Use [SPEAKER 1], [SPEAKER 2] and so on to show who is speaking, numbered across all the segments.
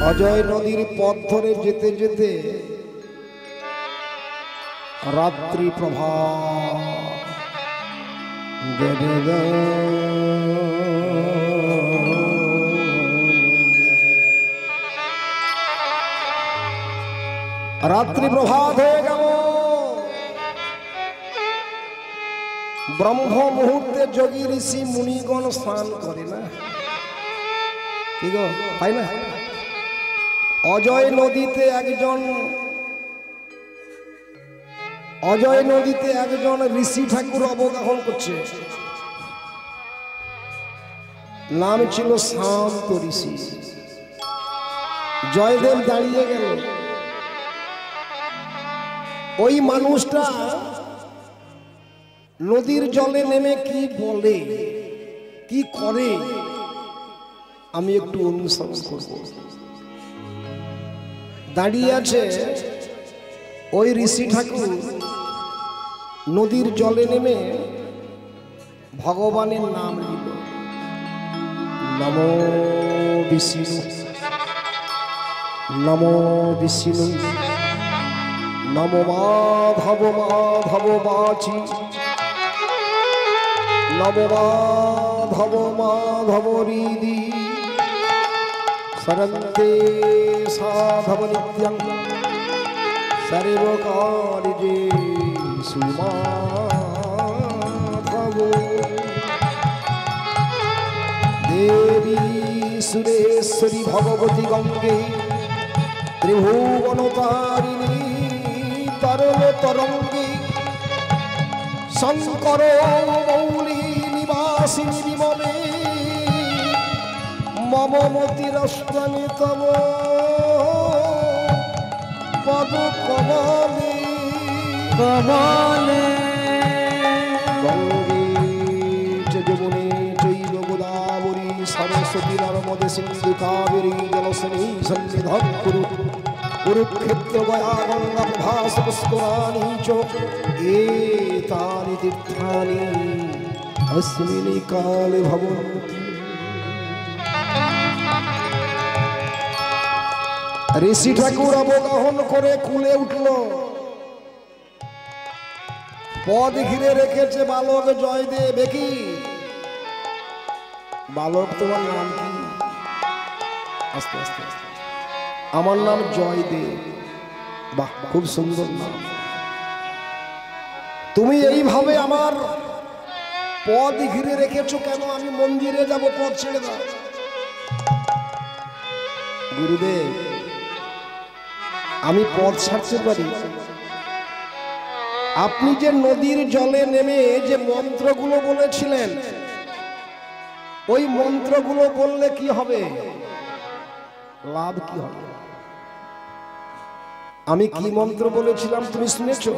[SPEAKER 1] অজয় নদীর পথ ধরে যেতে যেতে রাত্রি প্রভা রাত্রি প্রভাত হয়ে গেল। ব্রহ্ম মুহূর্তে যোগী ঋষি মুনিগণ স্নান করে না, কি গো তাই না? অজয় নদীতে একজন ঋষি ঠাকুর অবগাহন করছে, নাম ছিল শান্ত ঋষি। জয়দেব দাঁড়িয়ে গেল। ওই মানুষটা নদীর জলে নেমে কি বলে কি করে আমি একটু অনুসরণ করব। দাঁড়িয়ে আছে ওই ঋষি ঠাকুর, নদীর জলে নেমে ভগবানের নাম নিল, নমো বিষ্ণু নমো বিষ্ণু নমো মাধব মাধব বাচি নমো মাধব মাধব হৃদি শরন্তে সাধব নিত্যং সর্বকার্যে সুমাধব। দেবী সুরেশ্বরী ভগবতী গঙ্গে ত্রিভুবনতারিণী তরল তরঙ্গে শঙ্কর মৌলি নিবাসিনী বিমলে মম মতিরষ্টমী তব পদ কমলে কমলে। গঙ্গে চ যমুনে চৈব গোদাবরী সরস্বতী নর্মদে সিন্ধু কাবেরী জলসনী সন্নিধৌ কুরু কুরুক্ষেত্র গয়া গঙ্গা প্রভাস পুষ্করাণি চ এতানি তীর্থানি अस्मिन् काले भवन्ति। ঋষি ঠাকুর অবগাহন করে কুলে উঠল। পদ ঘিরে রেখেছে বালক জয়দেব। কি বালক, তোমার নাম কি? আস্তে আস্তে আস্তে, আমার নাম জয়দেব। বাহ, খুব সুন্দর নাম। তুমি এইভাবে আমার পদ ঘিরে রেখেছো কেন? আমি মন্দিরে যাব, পথ ছেড়ে দাও। গুরুদেব, আমি পথ ছাড়তে পারি। আপনি যে নদীর জলে নেমে যে মন্ত্রগুলো বলেছিলেন, ওই মন্ত্রগুলো বললে কি হবে? লাভ কি হবে? আমি কি মন্ত্র বলেছিলাম তুমি শুনেছো?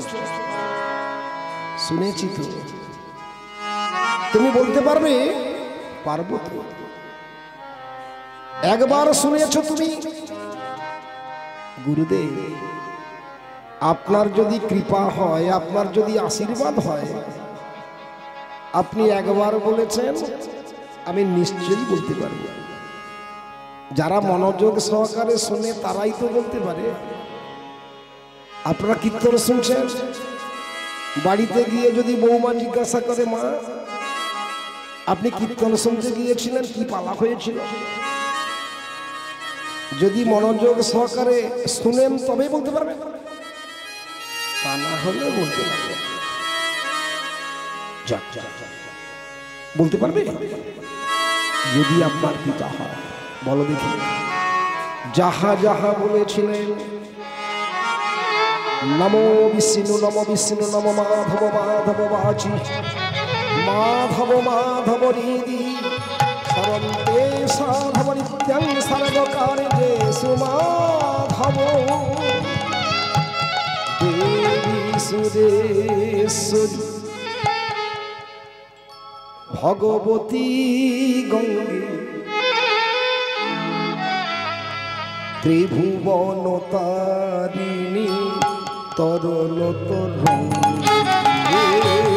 [SPEAKER 1] শুনেছি তো। তুমি বলতে পারবে? পারবো তো। একবার শুনেছো তুমি? গুরুদেব, আপনার যদি কৃপা হয়, আপনার যদি আশীর্বাদ হয়, আপনি একবার বলেছেন, আমি নিশ্চয়ই বলতে পারবো। যারা মনোযোগ সহকারে শুনে তারাই তো বলতে পারে। আপনারা কীর্তন শুনছেন, বাড়িতে গিয়ে যদি বৌমা জিজ্ঞাসা করে, মা আপনি কীর্তন শুনতে গিয়েছিলেন, কি পালা হয়েছিল? যদি মনোযোগ সহকারে শুনেন তবেই বলতে পারবেন, তা না হলে বলতে পারবেন। বলতে পারবে যদি আপনার পিতা হয়। বলো দেখি, যাহা যাহা বলেছিলেন, নমো বিষ্ণু নমো বিষ্ণু নমো মাধব মাধব বাচি মাধব মাধব হৃদি শরন্তে সাধব নিত্যং সর্বকার্যে সুমাধব। দেবী সুরেশ্বরী ভগবতী গঙ্গে ত্রিভুবনতারিণী তরল তরঙ্গে।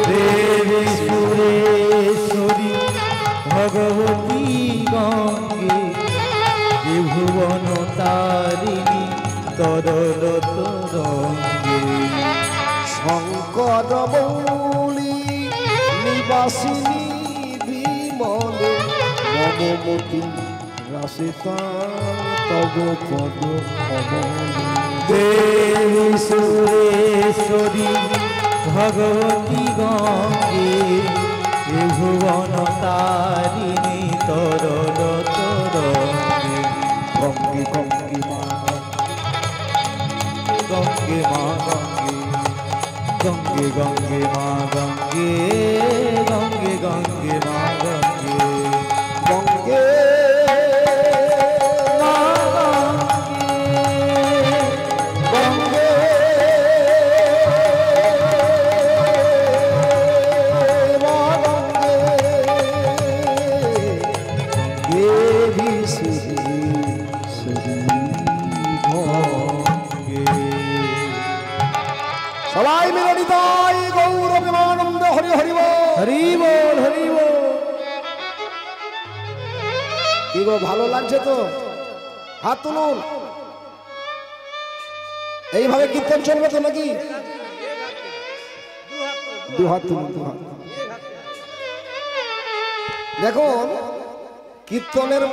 [SPEAKER 2] দেবী সুরেশ্বরী ভগবতী গঙ্গে ত্রিভুবনতারিণী তরল তরঙ্গে
[SPEAKER 1] শঙ্কর মৌলি নিবাসিনী বিমলে মমমতি রাসিতা তব পদ কমলে।
[SPEAKER 2] দেবী সুরেশ্বরী ভগবতী গঙ্গে ত্রিভুবন তারিণী তরল তরঙ্গে
[SPEAKER 1] গঙ্গে গঙ্গে মা
[SPEAKER 2] গঙ্গে মা গঙ্গে গঙ্গে মা গঙ্গে গঙ্গে গঙ্গে মা গঙ্গে
[SPEAKER 1] গঙ্গে গঙ্গে মা গঙ্গে দেবী সুরী সুরী সবাই মিলে নিতাই গৌর প্রেমানন্দ হরি হরি বল।
[SPEAKER 2] হরি বল হরি বল।
[SPEAKER 1] কি গো ভালো লাগছে তো? হাত তুলুন। এইভাবে কীর্তন চলবে তো নাকি? দু হাত তুলুন, দু হাত। দেখুন কীর্তনের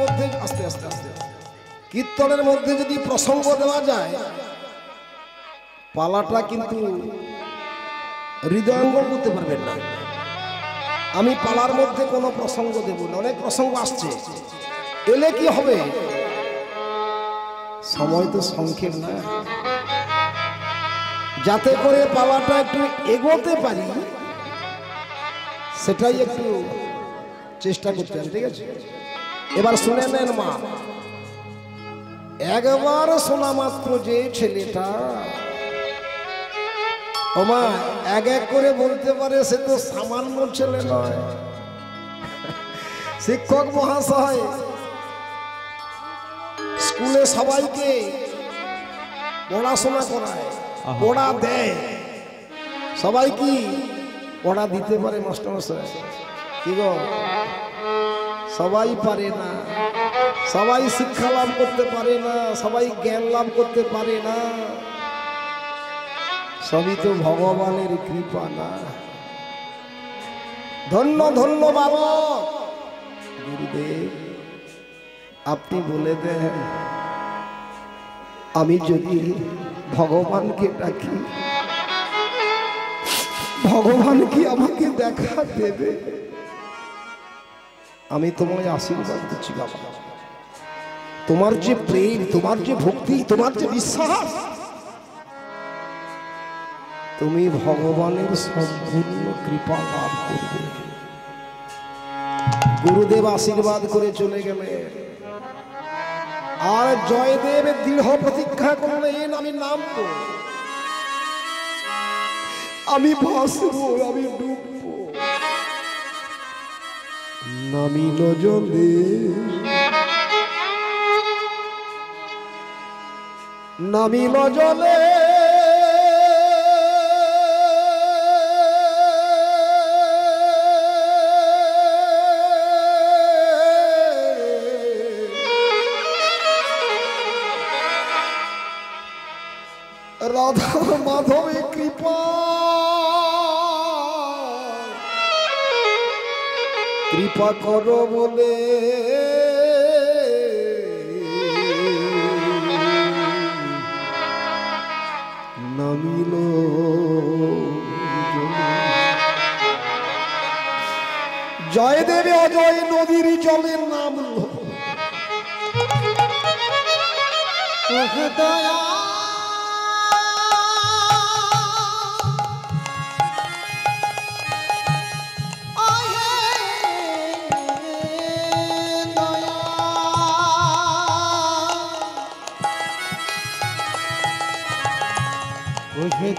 [SPEAKER 1] মধ্যে আস্তে আস্তে আস্তে কীর্তনের মধ্যে যদি প্রসঙ্গ দেওয়া যায় পালাটা কিন্তু হৃদয়ঙ্গম করতে পারবেন না। আমি পালার মধ্যে কোনো প্রসঙ্গ দেব না, অনেক প্রসঙ্গ আসছে, এলে কি হবে? সময় তো সংক্ষেপ না, যাতে করে পালাটা একটু এগোতে পারি সেটাই একটু চেষ্টা করতে হবে, ঠিক আছে? এবার শুনে নেন মা, একবার শোনা মাত্র যে ছেলেটা ও মা এক এক করে বলতে পারে সে তো সামান্য ছেলে নয়। শিক্ষক মহাশয় স্কুলে সবাইকে পড়াশোনা করায়, পড়া দেয়, সবাই কি পড়া দিতে পারে মাস্টারমশাই? কি গো, সবাই পারে না, সবাই শিক্ষা লাভ করতে পারে না, সবাই জ্ঞান লাভ করতে পারে না, সবই তো ভগবানের কৃপা না। ধন্য ধন্য বাবা গুরুদেব, আপনি বলে দেন আমি যদি ভগবানকে ডাকি ভগবান কি আমাকে দেখা দেবে? আমি তোমায় আশীর্বাদ দিচ্ছি বাবা, তোমার যে প্রেম, তোমার যে ভক্তি, তোমার যে বিশ্বাস, তুমি ভগবানের সম্পূর্ণ কৃপা লাভ করবে। গুরুদেব আশীর্বাদ করে চলে গেলে আর জয়দেব দৃঢ় প্রতিজ্ঞা করলেন আমি নামবো, আমি ভাসবো, আমি ডুববো। নামিল জলে নামিল জলে রাধা মাধবে কৃপা কৃপা করো বলে নামিল জয়দেবে অজয় নদীর জলে নামলো। দয়া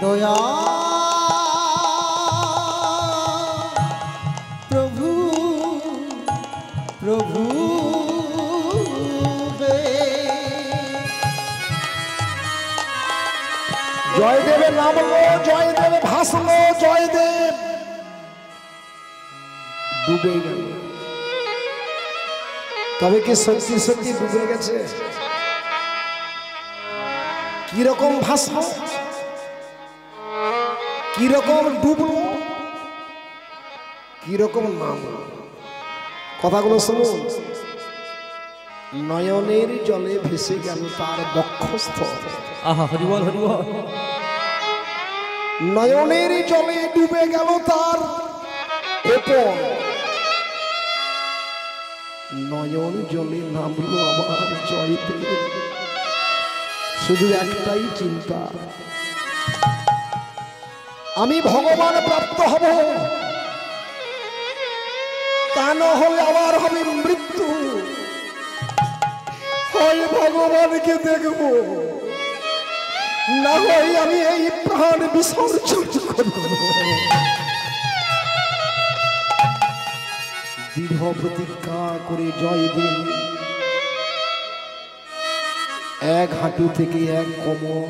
[SPEAKER 1] দয়া প্রভু প্রভু জয়দেবের নামলো, জয়দেব ভাসলো, জয়দেব ডুবে গেল। তবে কি সত্যি সত্যি ডুবে গেছে? কিরকম ভাসল, কিরকম ডুবলো, কিরকম নাম, কথাগুলো শুনুন। নয়নের জলে ভেসে গেল তার বক্ষস্থল।
[SPEAKER 2] আহা, হরিবল হরিবল।
[SPEAKER 1] নয়নের জলে ডুবে গেল তার কোপন, নয়ন জলে নামলো আমার জয়দেব। শুধু একটাই চিন্তা, আমি ভগবান প্রাপ্ত হব, তা না হলে আবার হবে মৃত্যু। হয় ভগবানকে দেখব, না হয় আমি এই প্রাণ বিসর্জন করব। দৃঢ় প্রতিজ্ঞা করে জয়দেব এক হাঁটু থেকে এক কোমর,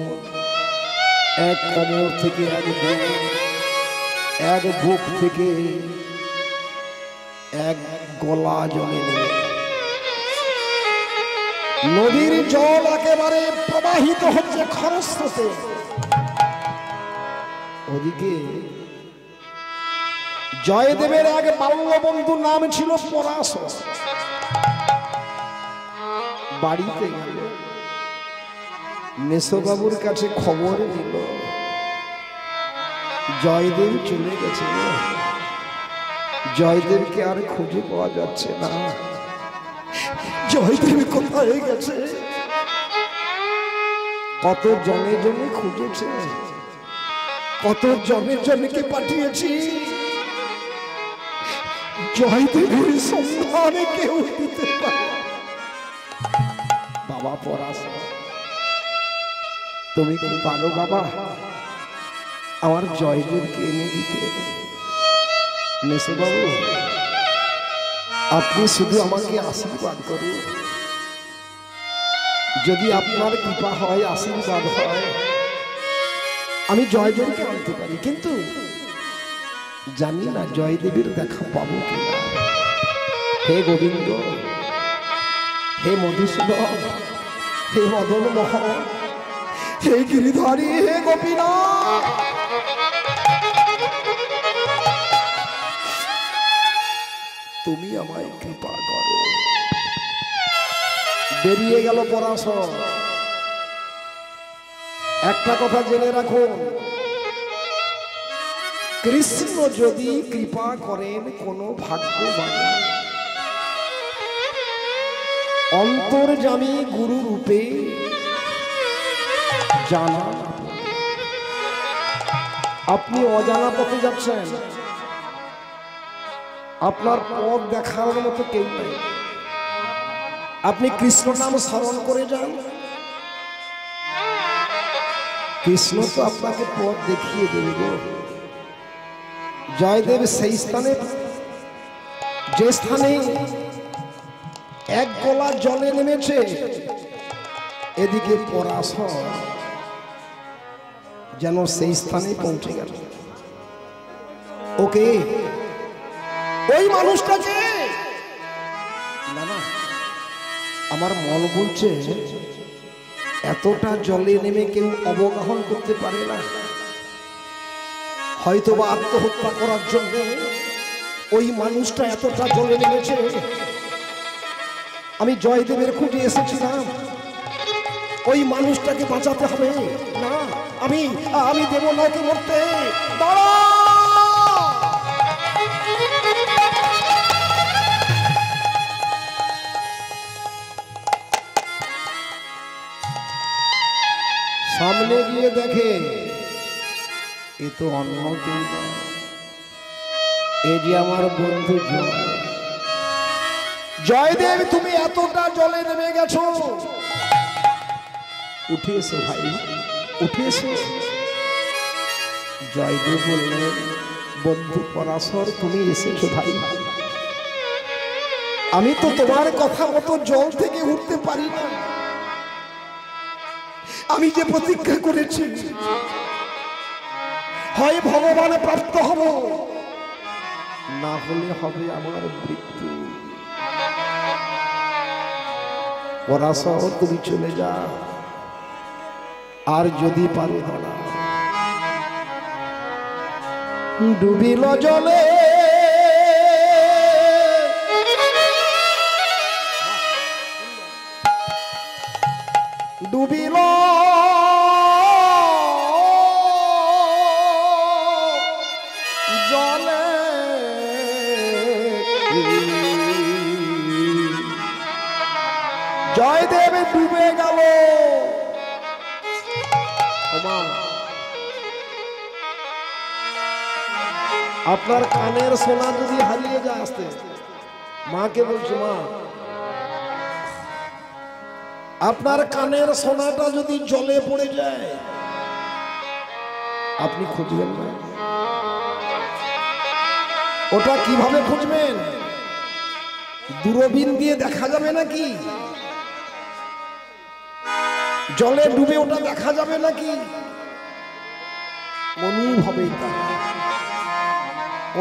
[SPEAKER 1] এক কোমর থেকে এক বুক, এক বুক থেকে এক গলা জলে নেমে নদীর জল একেবারে প্রবাহিত হচ্ছে খরস্রোতে। ওদিকে জয়দেবের এক বাল্যবন্ধু নাম ছিল পরাশর। বাড়িতে গেল, মেসোবাবুর কাছে খবর নিল জয়দেব চলে গেছে, জয়দেবকে আর খুঁজে পাওয়া যাচ্ছে না। জয়দেব কোথায় গেছে? কত জনে জনে খুঁজেছে, কত জনে জনকে পাঠিয়েছি, জয়দেবের সন্ধানে কেউ দিতে পারে। বাবা পরাশর, তুমি কি পারো বাবা আমার জয়দেবকে এনে দিতে? মেসোবাবু, আপনি শুধু আমাকে আশীর্বাদ করুন, যদি আপনার কৃপা হয়, আশীর্বাদ হয়, আমি জয়দেবকে আনতে পারি। কিন্তু জানি না জয়দেবের দেখা পাবো কিনা। হে গোবিন্দ, হে মধুসূদন, হে মদন মোহন, হে গিরিধারী, হে গোপীনাথ, তুমি আমায় কৃপা করো। বেরিয়ে গেল পরাশর। একটা কথা জেনে রাখুন, কৃষ্ণ যদি কৃপা করেন কোনো ভাগ্যবান, অন্তর্যামী গুরু রূপে জানা। আপনি অজানা পথে যাচ্ছেন, আপনার পথ দেখার মতো কেউ নেই। আপনি কৃষ্ণ নাম স্মরণ করে যান, কৃষ্ণ তো আপনাকে পথ দেখিয়ে দেবে গো। জয়দেব সেই স্থানে, যে স্থানে এক গলা জলে নেমেছে, এদিকে পরাশর যেন সেই স্থানে পৌঁছে গেল। ওকে, ওই মানুষটাকে না না, আমার মন বলছে এতটা জলে নেমে কেউ অবগাহন করতে পারে না। হয়তো বা আত্মহত্যা করার জন্য ওই মানুষটা এতটা জলে নেমেছে। আমি জয়দেবের খুঁজে এসেছিলাম, ওই মানুষটাকে বাঁচাতে হবে। না, আমি আমি দেব না ওকে মরতে। দাঁড়া, সামনে গিয়ে দেখে এ তো অন্য কেউ নয়, এ যে আমার বন্ধু জয়। জয়দেব, তুমি এতটা জলে নেমে গেছো, উঠে এসো ভাই, উঠে এসো। জয়দেব বললেন, বন্ধু পরাশর, তুমি এসেছো ভাই, আমি তো তোমার কথা মতো জল থেকে উঠতে পারি না। আমি যে প্রতিজ্ঞা করেছি, হয় ভগবান প্রাপ্ত হব, না হলে হবে আমার মৃত্যু। পরাশর, তুমি চলে যাও, আর যদি পারো দাদা ডুবিল জলে ডুবিল জলে জয়দেব ডুবে গেল। আপনার কানের সোনা যদি হারিয়ে যায় আসতে, মাকে বলছো মা আপনার কানের সোনাটা যদি জলে পড়ে যায় আপনি খুঁজবেন না। ওটা কিভাবে খুঁজবেন? দূরবীন দিয়ে দেখা যাবে নাকি? জলে ডুবে ওটা দেখা যাবে নাকি?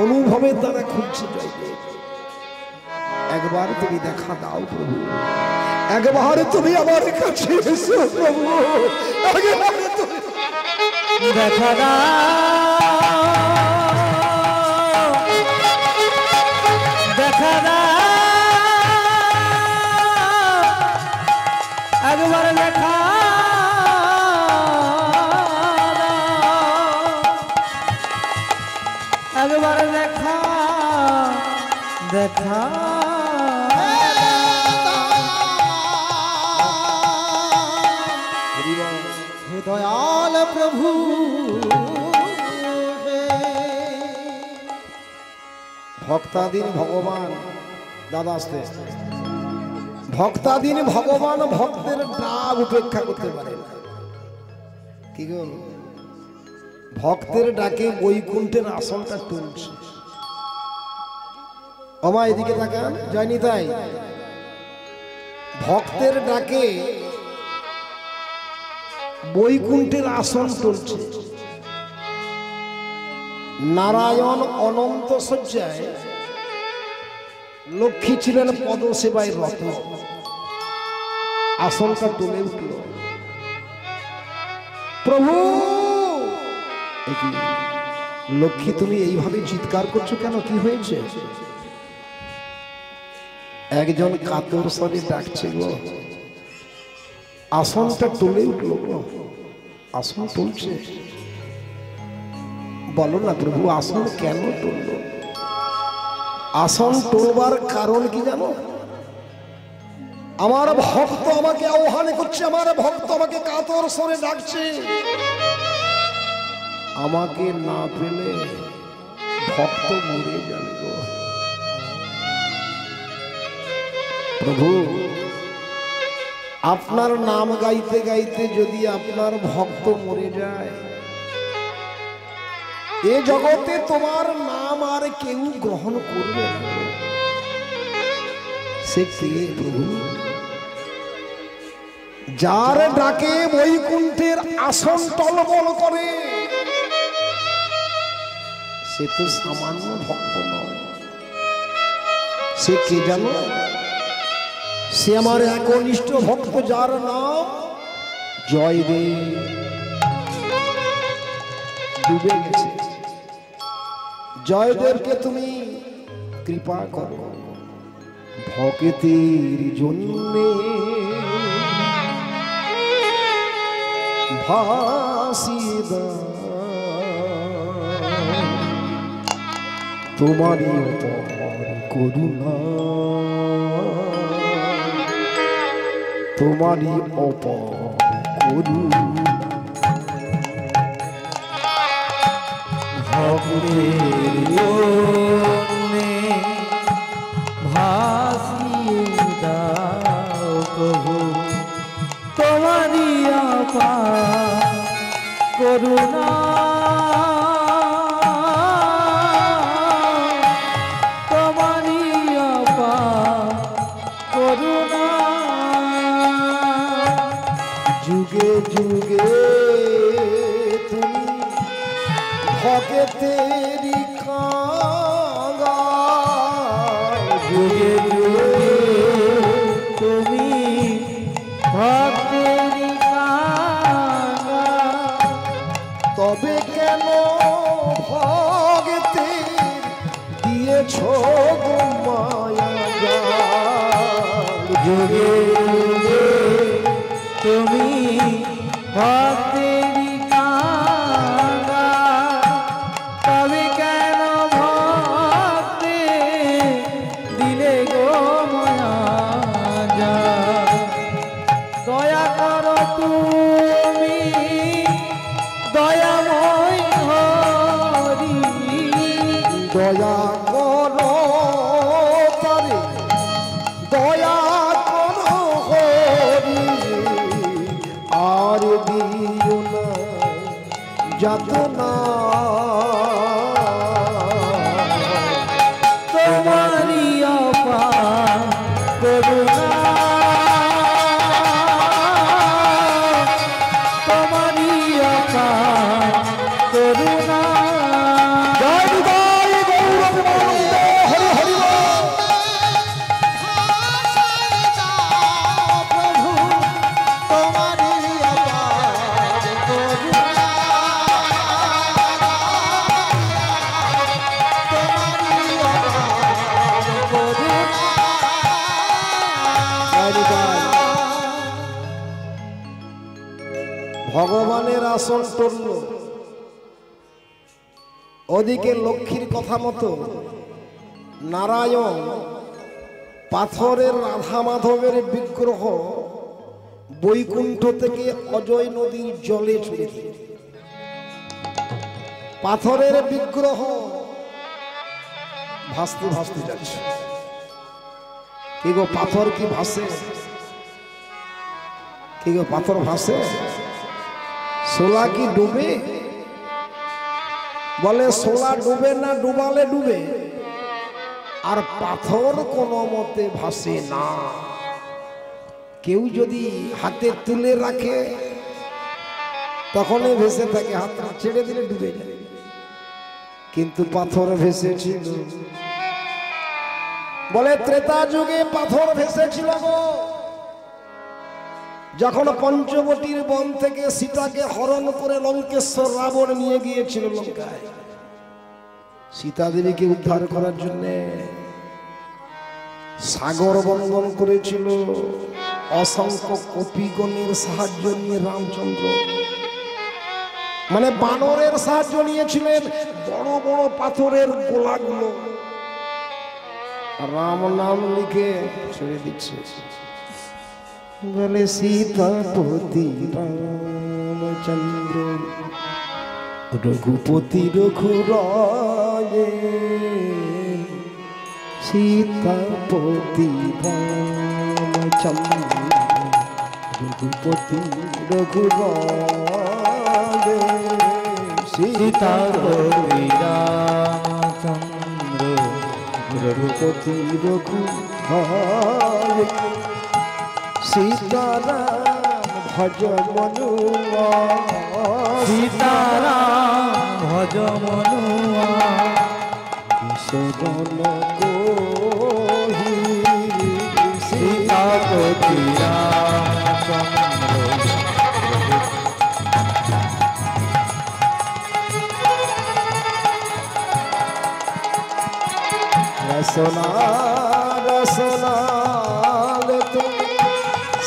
[SPEAKER 1] অনুভবের দ্বারা খুঁজছে। একবার তুমি দেখা দাও প্রভু, একবার তুমি আমার কাছে এসো প্রভু, একবার তুমি
[SPEAKER 2] দেখা দাও, দেখা দাও, একবার দেখা দাও, একবার দেখা দেখা হে দয়াল প্রভু।
[SPEAKER 1] ভক্তাধীন ভগবান দাদা আসতে, ভক্তাধীন ভগবান ভক্তের ডাক উপেক্ষা করতে পারে না। কি গো, ভক্তের ডাকে বৈকুণ্ঠের আসনটা তুলছে। ওমা এদিকে তাকান, যায়নি তাই ভক্তের ডাকে বৈকুণ্ঠের আসন তুলছে। নারায়ণ অনন্ত শয্যায়, লক্ষ্মী ছিলেন পদসেবায় রত, আসনটা তুলে উঠল। প্রভু, লক্ষ্মী তুমি এইভাবে চিৎকার করছো কেন? কি হয়েছে? একজন কাতর স্বরে ডাকছে গো। আসনটা তুলে উঠল গো, আসন তুলছে। বলো না প্রভু, আসন কেন তুলল? আসন তোলবার কারণ কি জানো? আমার ভক্ত আমাকে আহ্বান করছে, আমার ভক্ত আমাকে কাতর স্বরে ডাকছে। আমাকে না পেলে ভক্ত মরে যাবে গো। প্রভু, আপনার নাম গাইতে গাইতে যদি আপনার ভক্ত মরে যায়, এ জগতে তোমার নাম আর কেউ গ্রহণ করবে না। সে কে প্রভু? যার ডাকে বৈকুণ্ঠের আসন টলমল করে, সে তো সামান্য ভক্ত নয়। সে কে জানো? সে আমার একনিষ্ঠ ভক্ত, যার নাম জয়দেব। ডুবে গেছে। জয়দেবকে তুমি কৃপা করো, ভক্তের জন্যে ভাসিয়ে দাও তোমারই অপার করুণা, তোমারই অপার করুণা।
[SPEAKER 2] ভক্তের জন্যে ভাসিয়ে দাও প্রভু তোমারই অপার করুণা, তোমারই অপার করুণা।
[SPEAKER 1] যুগে যুগে তুমি ভক্তেরি কাঙ্গাল,
[SPEAKER 2] যুগে যুগে তুমি ভক্তেরি কাঙ্গাল,
[SPEAKER 1] দয়া করো তারে দয়া করো হরি আর দিও না যাতনা
[SPEAKER 2] তোমারি অপার করুণা তোমারি অপার করুণা
[SPEAKER 1] জয় নিতাই গৌরবানন্দ হরি হরি বল।
[SPEAKER 3] প্রভু তোমারি অপার করুণা তোমারি অপার করুণা
[SPEAKER 1] জয় নিতাই। ভগবানের আসন টলল, ওদিকে লক্ষ্মীর কথা মতো নারায়ণ পাথরের রাধা মাধবের বিগ্রহ বৈকুণ্ঠ থেকে অজয় নদীর জলে ছুড়ে দিল। পাথরের বিগ্রহ ভাসতে ভাসতে যাচ্ছে। কি গো পাথর কি ভাসে? কি গো পাথর ভাসে? সোলা কি ডুবে? বলে সোলা ডুবে না, ডুবালে ডুবে, আর পাথর কোনো মতে ভাসে না। কেউ যদি হাতে তুলে রাখে তখনই ভেসে থাকে, হাত ছেড়ে দিলে ডুবে যায়। কিন্তু পাথর ভেসেছিল। বলে ত্রেতা যুগে পাথর ভেসেছিল গো। যখন পঞ্চবটির বন থেকে সীতাকে হরণ করে লঙ্কেশ্বর রাবণ নিয়ে গিয়েছিল লঙ্কায়, সীতা দেবীকে উদ্ধার করার জন্য সাগর বন্ধন করেছিল অসংখ্য কপিগণের সাহায্য নিয়ে রামচন্দ্র। মানে বানরের সাহায্য নিয়েছিলেন, বড় বড় পাথরের গোলাগুলো রাম নাম লিখে ছেড়ে দিচ্ছে। বলে সীতাপতি রামচন্দ্র রঘুপতি রঘুরায়ে, সীতাপতি রামচন্দ্র রঘুপতি রঘুরায়ে,
[SPEAKER 2] সীতাপতি রামচন্দ্র
[SPEAKER 1] রঘুপতি রঘুরায়ে, সীতারাম ভজ মনুয়া,
[SPEAKER 2] সীতারাম ভজ মনুয়া,
[SPEAKER 1] শরণ কোহি
[SPEAKER 2] সীতাপতি রামচন্দ্র
[SPEAKER 1] रसना रसना तो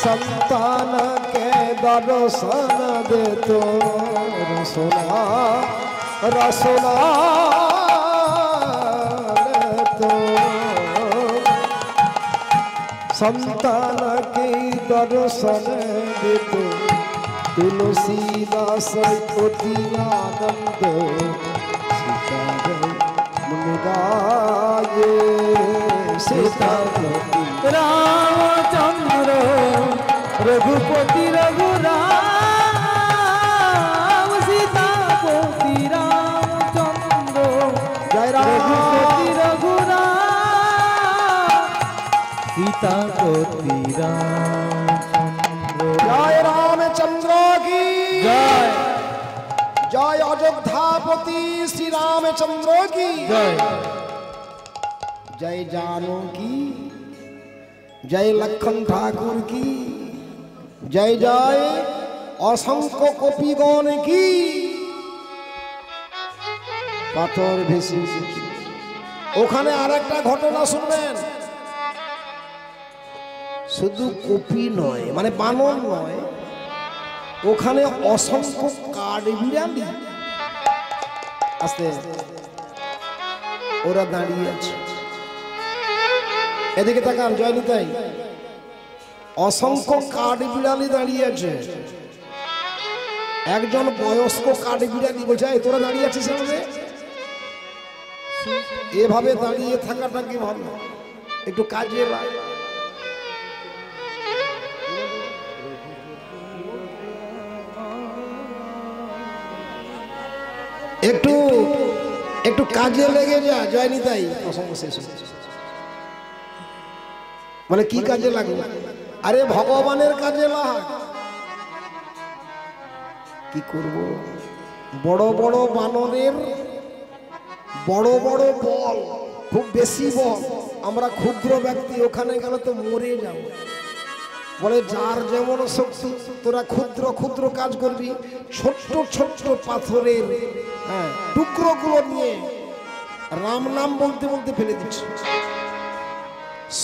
[SPEAKER 1] संतान के दर्शन दे तो रसना रसना तो संतान के दर्शन दे तो तुलसीदास अति आनंद मुनिगाये सीतापति
[SPEAKER 2] रामचंद्र रघुपति रघुराम, सीतापति रामचंद्र
[SPEAKER 1] जय राम
[SPEAKER 2] रघुपति रघुराम, सीतापति रामचंद्र।
[SPEAKER 1] जय रामचंद्र की
[SPEAKER 2] जय
[SPEAKER 1] जय अयोध्यापति श्री रामचंद्र की
[SPEAKER 2] जय
[SPEAKER 1] जय जानकी, जय लखन ठाकुर की जय जय, असंख्य कपिगण की। পাথর ভেসে ওখানে আরেকটা ঘটনা শুনবেন। শুধু কপি নয়, মানে বানর নয়, ওখানে অসংখ্য কাঠবিড়ালি আস্তে ওরা দাঁড়িয়ে আছে। এদিকে তাকান জয় নিতাই, অসংখ্য কাঠবিড়ালি দাঁড়িয়ে আছে। একজন বয়স্ক কাঠবিড়ালি বলছে, তোরা দাঁড়িয়ে আছিস? এভাবে দাঁড়িয়ে থাকাটা কি ভালো? একটু কাজে লাগে। একটু একটু কাজে লেগে যা, জয়নি তাই প্রসঙ্গ শেষ হয়েছে। মানে কি কাজে লাগবে? আরে ভগবানের কাজে লাগ। কি করব? বড় বড় বানরের বড় বড় বল, খুব বেশি বল, আমরা ক্ষুদ্র ব্যক্তি, ওখানে গেলে তো মরে যাব। বলে যার যেমন শক্তি, তোরা ক্ষুদ্র ক্ষুদ্র কাজ করবি, ছোট্ট ছোট্ট পাথরের টুকরোগুলো নিয়ে রাম নাম বলতে বলতে ফেলে দিচ্ছে।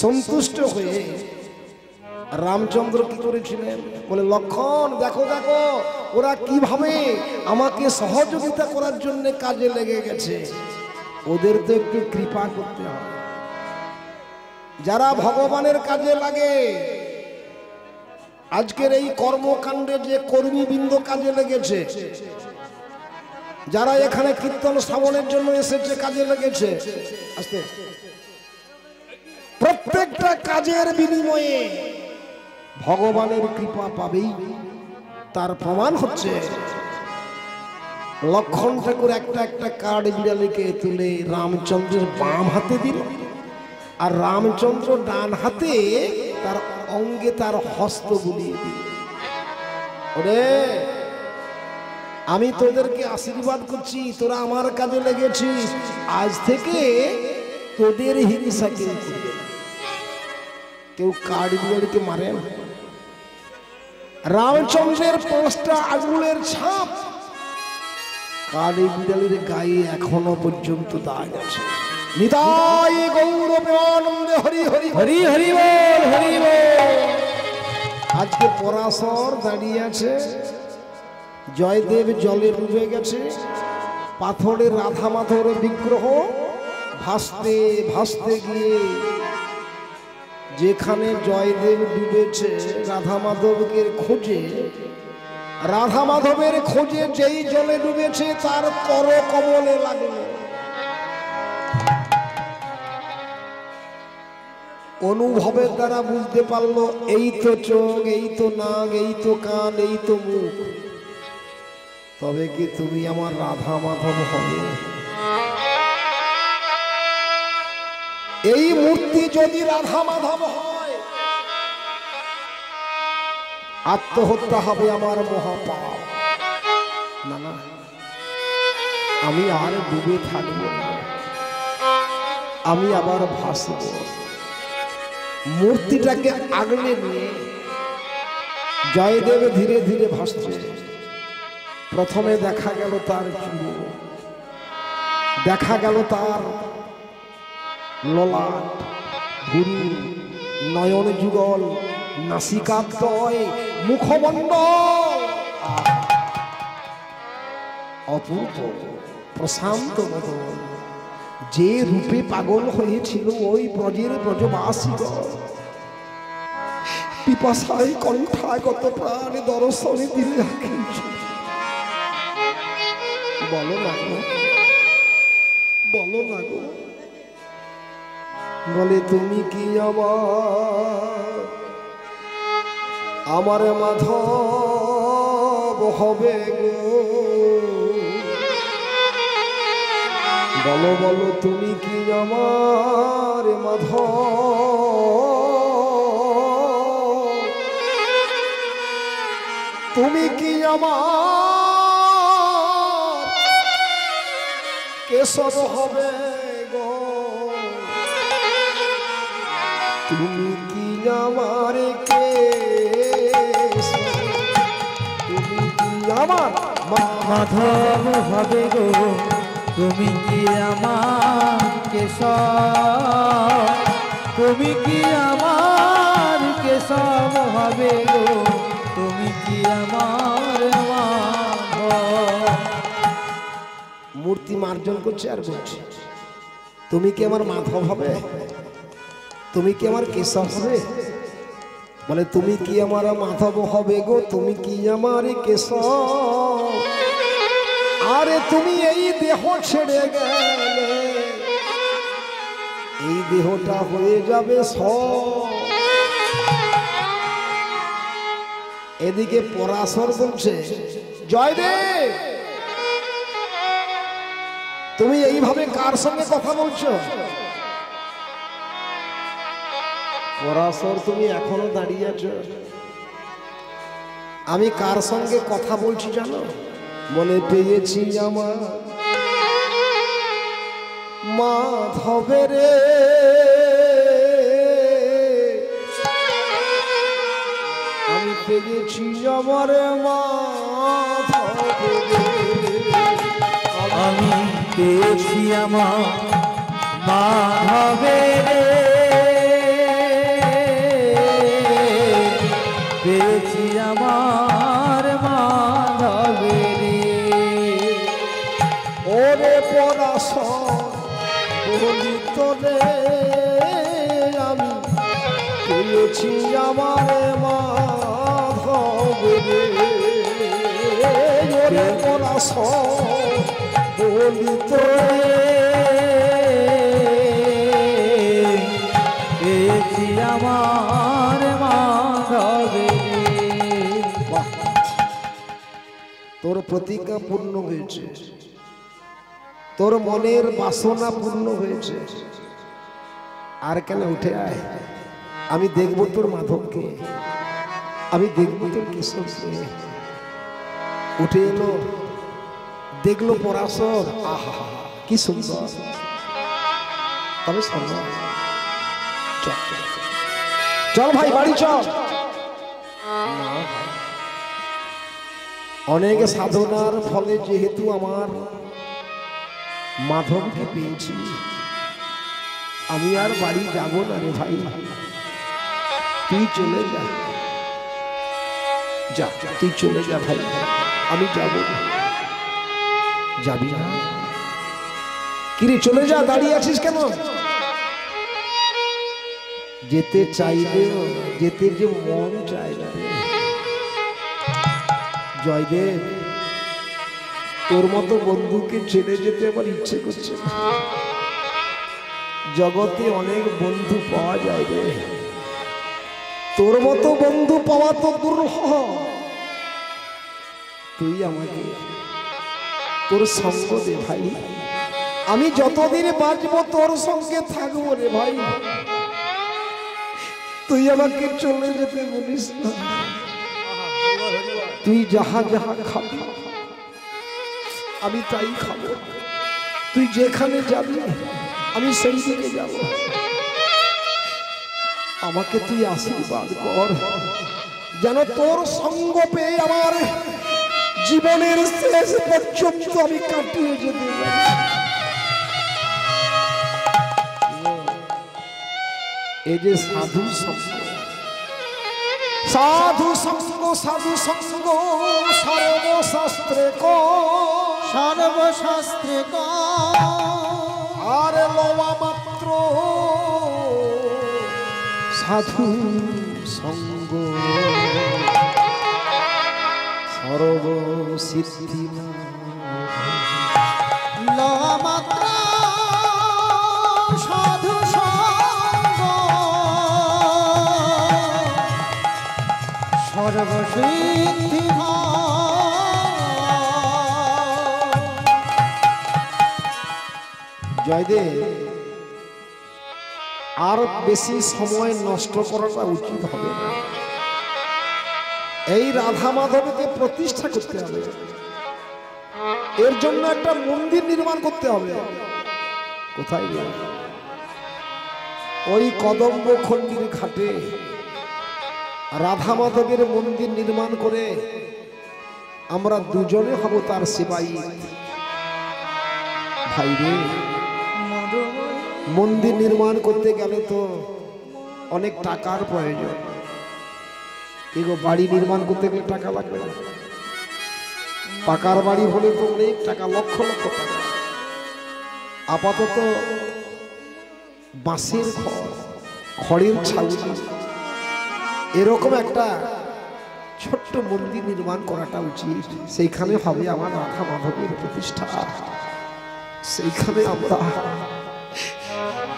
[SPEAKER 1] সন্তুষ্ট হয়ে রামচন্দ্র কি করেছিলেন? বলে লক্ষণ দেখো দেখো ওরা কিভাবে আমাকে সহযোগিতা করার জন্য কাজে লেগে গেছে, ওদের তো একটু কৃপা করতে হবে। যারা ভগবানের কাজে লাগে, আজকের এই কর্মকাণ্ডে যে কর্মীবৃন্দ কাজে লেগেছে, যারা এখানে কীর্তন শ্রবণের জন্য এসেছে কাজে লেগেছে, আস্তে প্রত্যেকটা কাজের বিনিময়ে ভগবানের কৃপা পাবেই। তার প্রমাণ হচ্ছে লক্ষণ ঠাকুর একটা একটা কাঠ বিড়ালিকে তুলে রামচন্দ্রের বাম হাতে দিল, আর রামচন্দ্র ডান হাতে তার অঙ্গে তার হস্ত বুলিয়ে দিল। ওরে আমি তোদেরকে আশীর্বাদ করছি, তোরা আমার কাজে লেগেছিস, আজ থেকে তোদের হিংসা কেউ করবে না। কেউ কাঠ বিড়ালিকে মারে না। রামচন্দ্রের 5টা আঙুলের ছাপ কালী বিড়ালির গায়ে এখনো পর্যন্ত দাগ আছে। নিতাই গৌর প্রেমানন্দে হরি হরি হরি হরি বল হরি বল। আজকে পরাশর দাঁড়িয়ে আছে, জয়দেব জলে ডুবে গেছে, পাথরের রাধা মাধবের বিগ্রহ ভাসতে ভাসতে গিয়ে যেখানে জয়দেব ডুবেছে রাধা মাধবকে খোঁজে, রাধা মাধবের খোঁজে যেই জলে ডুবেছে তার কর কমলে লাগলো। অনুভবের দ্বারা বুঝতে পারলো এই তো চোখ, এই তো নাক, এই তো কান, এই তো মুখ, তবে কি তুমি আমার রাধা মাধব হবে? এই মূর্তি যদি রাধা মাধব হয়, আত্মহত্যা হবে আমার মহাপাপ। না না, আমি আর ডুবে থাকবো না, আমি আবার ভাসব। মূর্তিটাকে আগলে নিয়ে জয়দেব ধীরে ধীরে ভাসছে। প্রথমে দেখা গেল তার চুল, দেখা গেল তার ললাট, ভুরু, নয়ন যুগল, নাসিকাদ্বয়, মুখমণ্ডল, অপূর্ব প্রশান্ত বদন। যে রূপে পাগল হয়েছিল ওই ব্রজের ব্রজবাসীগণ, পিপাসায় কণ্ঠাগত প্রাণে দর্শনে দিলে বলো না গো, বলো না গো। বলে তুমি কি আমার মাধব হবে গো? বলো বলো তুমি কি আমার মাধব? তুমি কি আমার কেশব হবে গো? তুমি কি আমার কেশব? তুমি কি আমার
[SPEAKER 2] মাধব হবে গো? তুমি কি আমার কেশব? তুমি কি আমার কেশব হবে গো? তুমি কি আমার মাধব?
[SPEAKER 1] মূর্তি মার্জন করছে আর বলছে তুমি কি আমার মাধব হবে? তুমি কি আমার কেশব হবে? বলে তুমি কি আমার মাধব হবে গো? তুমি কি আমার কেশব? আরে তুমি এই দেহ ছেড়ে গেলে এই দেহটা হয়ে যাবে সব। এদিকে পরাশর বলছে, জয়দেব তুমি এইভাবে কার সঙ্গে কথা বলছো? পরাশর তুমি এখনো দাঁড়িয়ে আছো। আমি কার সঙ্গে কথা বলছি জানো? মনে পেয়েছি আমার মাধবের, আমি পেয়েছি আমার মাধবের,
[SPEAKER 2] আমি পেয়েছি আমার মাধবের, পেয়েছি আমার মাধবের।
[SPEAKER 1] ওরে পরাশর বলি তোরে, আমি পেয়েছি আমার মাধবের। ওরে পরাশর বলি তোরে,
[SPEAKER 2] পেয়েছি আমার মাধবের।
[SPEAKER 1] বাহ, তোর প্রতিজ্ঞা পূর্ণ হয়েছে, তোর মনের বাসনা পূর্ণ হয়েছে। আর কেন উঠে আয়, আমি দেখব তোর মাধবকে, আমি দেখব তোর কিশোরকে। উঠে এলো, দেখলো পরাশর, আহা কি সুন্দর। তবে সম্ভব, চল চল ভাই বাড়ি চল। অনেক সাধনার ফলে যেহেতু আমার মাধবকে পেয়েছি, আমি আর বাড়ি যাব না রে ভাই, তুই চলে যা, যা তুই চলে যা ভাই, আমি যাব না। যাবি না? কিরে চলে যা, দাঁড়িয়ে আছিস কেন? যেতে চাইলেও যেতে যে মন চায় না রে। জয়দেব তোর মতো বন্ধুকে ছেড়ে যেতে আমার ইচ্ছে করছে না। জগতে অনেক বন্ধু পাওয়া যায় রে, তোর মতো বন্ধু পাওয়া তো দুর্লভ। তুই আমাকে তোর সঙ্গ দে ভাই, আমি যতদিন বাঁচবো তোর সঙ্গে থাকবো রে ভাই। তুই আমাকে চলে যেতে বলিস না, তুই যাহা যাহা খাবি আমি তাই খাবো, তুই যেখানে যাবি আমি সেই দিকে যাব। আমাকে তুই আশীর্বাদ কর, যেন তোর সঙ্গ পেয়ে আমার জীবনের শেষ পর্যন্ত আমি কাটিয়ে যেতে পারি। এই যে সাধু সঙ্গ, সাধু সঙ্গ, সাধু সঙ্গ সর্বশাস্ত্রে কো,
[SPEAKER 3] সর্বশাস্ত্রে
[SPEAKER 1] আর লওয়া মাত্র সাধু সঙ্গ সর্বসিদ্ধি
[SPEAKER 3] মাত্র সাধু সঙ্গ সর্বসিদ্ধি।
[SPEAKER 1] জয়দেব আর বেশি সময় নষ্ট করাটা উচিত হবে না। এই রাধা মাধবকে প্রতিষ্ঠা করতে হবে, এর জন্য একটা মন্দির নির্মাণ করতে হবে। কোথায়? ওই কদম্ব খন্ডির ঘাটে রাধা মাধবের মন্দির নির্মাণ করে আমরা দুজনে হব তার সেবাই। ভাই রে, মন্দির নির্মাণ করতে গেলে তো অনেক টাকার প্রয়োজন। এগো বাড়ি নির্মাণ করতে গেলে টাকা লাগবে না? পাকার বাড়ি হলে তো অনেক টাকা, লক্ষ লক্ষ টাকা। আপাতত বাঁশের খড়ের ছাউনি, এরকম একটা ছোট্ট মন্দির নির্মাণ করাটা উচিত। সেইখানে হবে আমার রাধা মাধবের প্রতিষ্ঠা, সেইখানে আমরা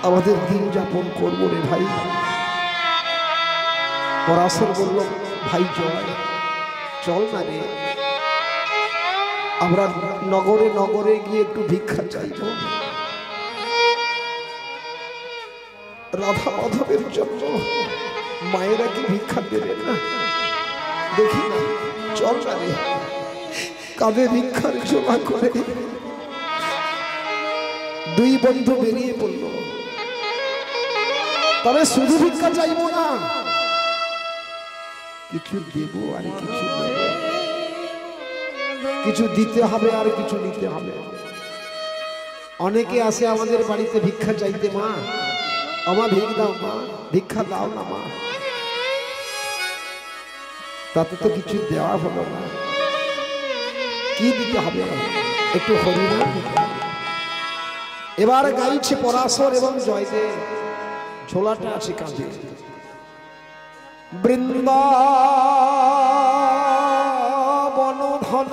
[SPEAKER 1] আমাদের দিন যাপন করবো রে ভাই। পরাশর বলল, ভাই জয়, চল না রে, আমরা নগরে নগরে গিয়ে একটু ভিক্ষা চাইব, রাধা মাধবের জন্য মায়েরা কি ভিক্ষা দেবে না? দেখি না, চল না রে। কাঁধে ভিক্ষার জোড়া করে দুই বন্ধু বেরিয়ে পড়ল। তবে শুধু ভিক্ষা চাইব না, কিছু দেব আর কিছু দেব, কিছু দিতে হবে আর কিছু নিতে হবে। অনেকে আসে আমাদের বাড়িতে ভিক্ষা চাইতে, মা আমার ভিক দাও, মা ভিক্ষা দাও না মা। তাতে তো কিছু দেওয়া হলো না, কি দিতে হবে? একটু হরিনাম। এবার গাইছে পরাশর এবং জয়দেব, ঝোলাটা আছে কাঁধে। বৃন্দাবন ধন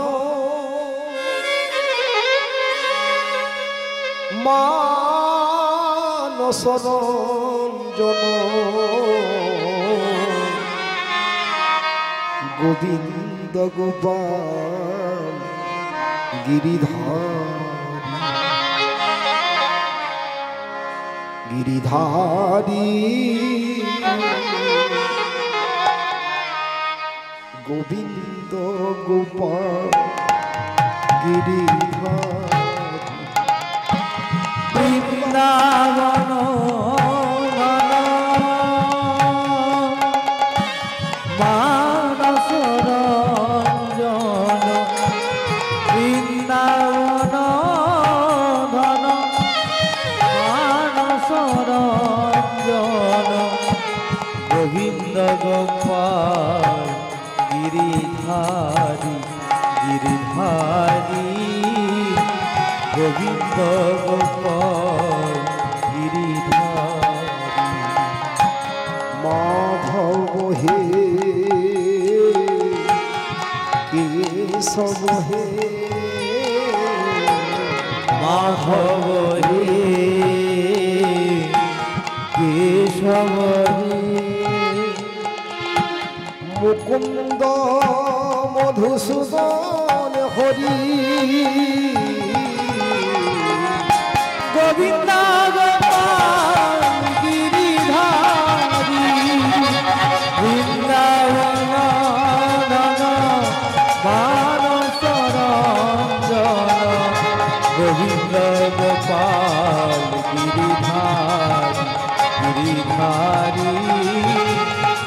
[SPEAKER 1] মানস রঞ্জন গোবিন্দ গোপাল গিরিধারী গোবিন্দ গোপাল গিরিধারী
[SPEAKER 2] বৃন্দাবন মানস রঞ্জন বৃন্দাবন ধন মানস রঞ্জন গোবিন্দ গোপাল গিরিধারী গিরিধারী গোবিন্দ গোপাল গিরিধারী।
[SPEAKER 1] মাধব হে কেশব হে
[SPEAKER 2] মাধব হে কেশব হে
[SPEAKER 1] মুকুন্দ মধুসূদন হরি
[SPEAKER 2] গোবিন্দ গোপাল গিরিধারী বৃন্দাবন ধন মানস রঞ্জন গোবিন্দ গোপাল গিরিধারী গিরিধারী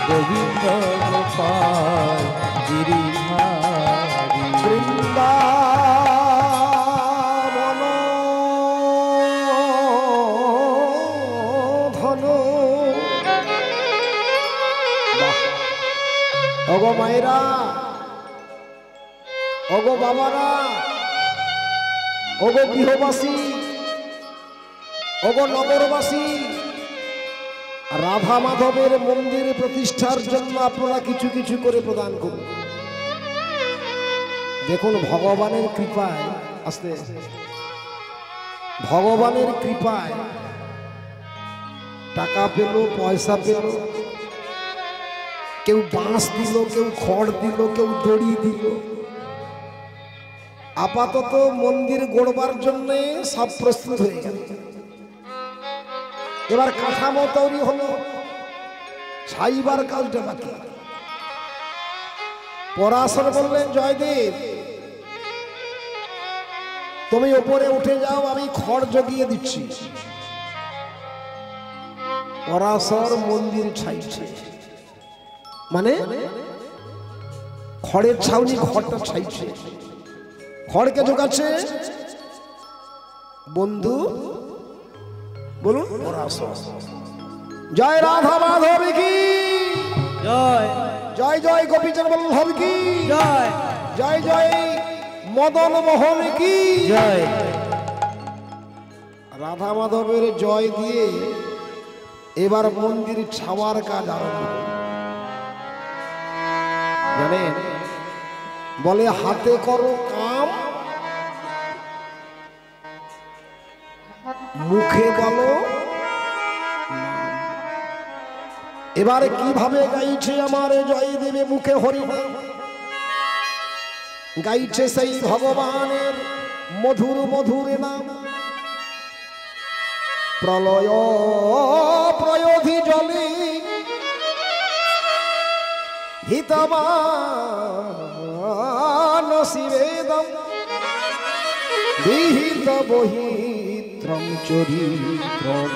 [SPEAKER 2] গোবিন্দ গোপাল গিরিধারী।
[SPEAKER 1] বৃন্দাবন ধন। ওগো মায়েরা, ওগো বাবারা, ওগো গৃহবাসী, ওগো নগরবাসী, রাধা মাধবের মন্দির প্রতিষ্ঠার জন্য আপনারা কিছু কিছু করে প্রদান করুন। দেখুন ভগবানের কৃপায়, আস্তে ভগবানের কৃপায় টাকা পেল, পয়সা পেল, কেউ বাঁশ দিল, কেউ খড় দিল, কেউ দড়ি দিল। আপাতত মন্দির গড়বার জন্য সব প্রস্তুত হয়ে গেল। এবার কাঠামো তৈরি হলো, ছাইবার কাজটা বাকি। পরাশর বললেন, জয়দেব তুমি উপরে উঠে যাও, আমি খড় জগিয়ে দিচ্ছি। পরাশর মন্দির ছাইছে, মানে খড়ের ছাউনি, খড়টা ছাইছে। খড়কে জোগাচ্ছে বন্ধু, বলুন পরাশর। জয় রাধা মাধব কি
[SPEAKER 2] জয়,
[SPEAKER 1] জয় জয় গোপীচন্দ্র বল্লভ কি
[SPEAKER 2] জয়,
[SPEAKER 1] জয় জয় মদন মোহন কি
[SPEAKER 2] জয়।
[SPEAKER 1] রাধা মাধবের জয় দিয়ে এবার মন্দির ছাওয়ার কাজ আরম্ভ হলো। জানেন, বলে হাতে করো কাম, মুখে বলো এবারে কিভাবে গাইছে আমার জয়দেবে মুখে হরিনাম, গাইছে সেই ভগবানের মধুর মধুর নাম। প্রলয় প্রয়োধি জলে হিতবান শিবেদম বিহিত বহিত্রম চরিত্রম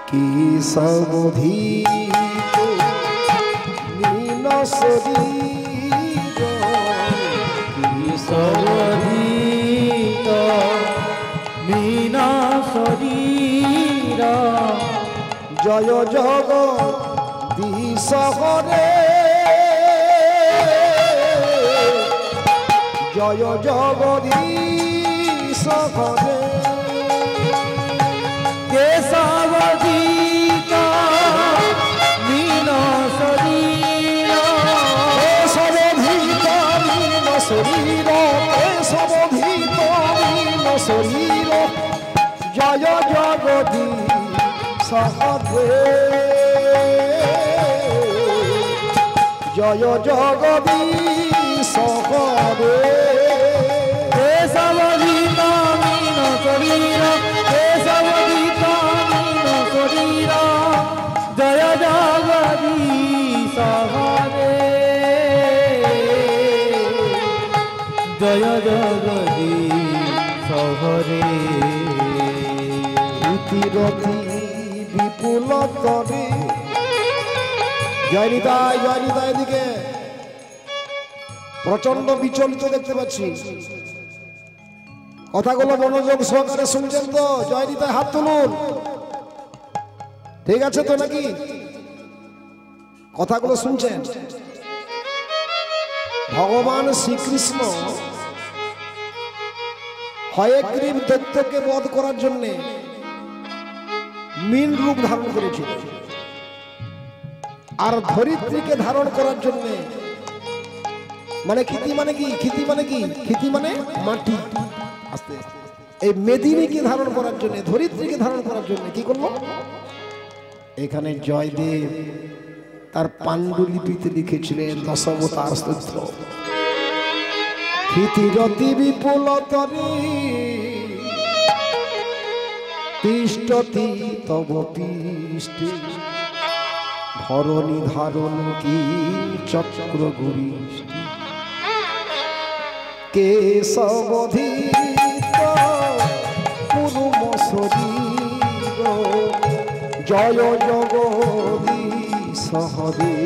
[SPEAKER 1] কি সমধিত নীল শরীর
[SPEAKER 2] সবধিত মীনা শরীর
[SPEAKER 1] জয় জগদীশ হরে জয় জগদীশ হরে
[SPEAKER 2] কেশবধিত মীনা শরীর
[SPEAKER 1] কেশবধিত নীল শরীর কেশবধিত নীল শরীর জয় জগদীশ হরে জয় জগদীশ হরে
[SPEAKER 2] কেশবধিত মীনা শরীর কেশবধিত মীনা শরীর জয় জগদীশ হরে জয় জগদীশ হরে
[SPEAKER 1] রতি বিপুল তরে জয় নিতাই এদিকে প্রচন্ড বিচলিত দেখতে পাচ্ছি, কথাগুলো মনোযোগ সহকারে শুনছেন তো? জয় নিতাই হাত তুলুন, ঠিক আছে তো নাকি? কথাগুলো শুনছেন? ভগবান শ্রীকৃষ্ণ হয়গ্রীব দৈত্যকে বধ করার জন্য মীন রূপ ধারণ করেছিল, আর ধরিত্রীকে ধারণ করার জন্য মানে ক্ষিতি মানে কি? ক্ষিতি মানে কি? ক্ষিতি মানে মাটি। আস্তে এই মেদিনীকে ধারণ করার জন্য, ধরিত্রীকে ধারণ করার জন্য কি করলো? এখানে জয়দেব তার পাণ্ডুলিপিতে লিখেছিলেন দশাবতার স্তোত্র। ক্ষিতিরতি বিপুল তরে তিষ্ঠতি তব পৃষ্ঠে ধরণী ধারণ কি চক্র গুরিষ্ঠি কেশবধিত পুরুম শরীর জয় জগদীশ হরে